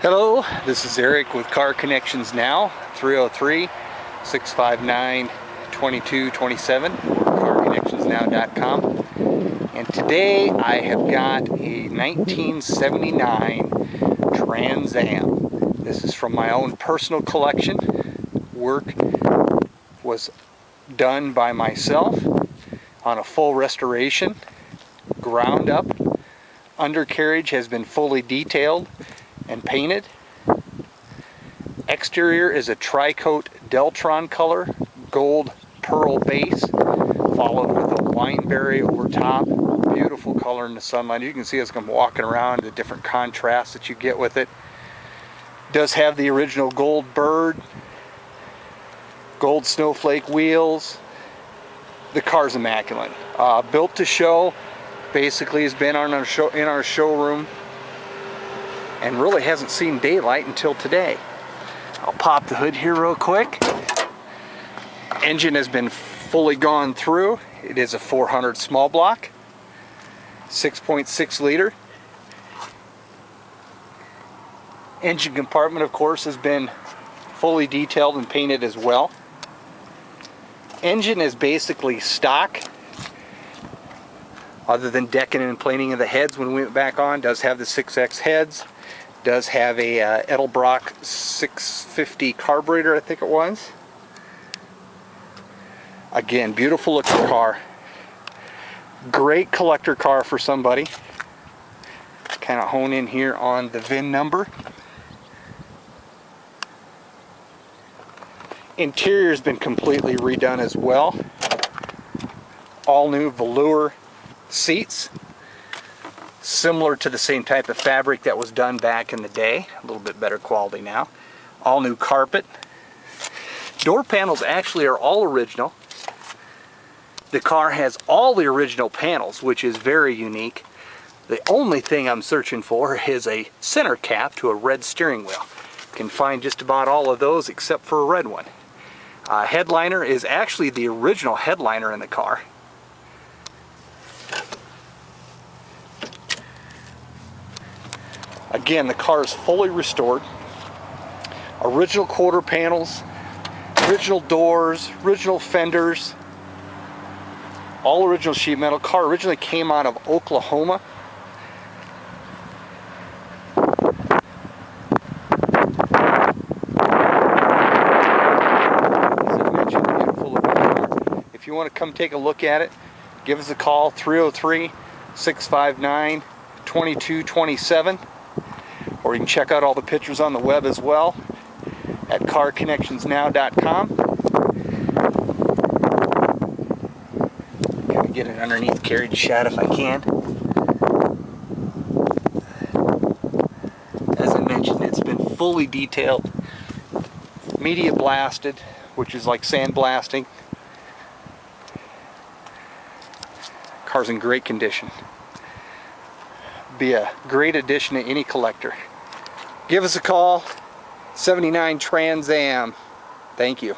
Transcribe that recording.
Hello, this is Eric with Car Connections Now, 303-659-2227 or carconnectionsnow.com. And today I have got a 1979 Trans Am. This is from my own personal collection. Work was done by myself on a full restoration, ground up. Undercarriage has been fully detailed and painted. Exterior is a tri-coat Deltron color, gold pearl base, followed with a wineberry over top. Beautiful color in the sunlight. You can see as I'm walking around the different contrasts that you get with it. Does have the original gold bird, gold snowflake wheels. The car's immaculate. Built to show. Basically has been on in our showroom and really hasn't seen daylight until today. I'll pop the hood here real quick. Engine has been fully gone through. It is a 400 small block, 6.6 liter. Engine compartment, of course, has been fully detailed and painted as well. Engine is basically stock, other than decking and planing of the heads when we went back on. Does have the 6X heads. Does have a Edelbrock 650 carburetor, I think it was. Again, beautiful looking car. Great collector car for somebody. Kind of hone in here on the VIN number. Interior has been completely redone as well. All new velour seats, similar to the same type of fabric that was done back in the day. A little bit better quality now. All new carpet. Door panels actually are all original. The car has all the original panels, which is very unique. The only thing I'm searching for is a center cap to a red steering wheel. You can find just about all of those except for a red one. Headliner is actually the original headliner in the car. Again, the car is fully restored. Original quarter panels, original doors, original fenders, all original sheet metal. Car originally came out of Oklahoma. As I mentioned, beautiful looking car. If you want to come take a look at it, give us a call, 303-659-2227. Or you can check out all the pictures on the web as well at carconnectionsnow.com. Kind of get an underneath carriage shot if I can. As I mentioned, it's been fully detailed, media blasted, which is like sandblasting. Car's in great condition. Be a great addition to any collector. Give us a call, 79 Trans Am. Thank you.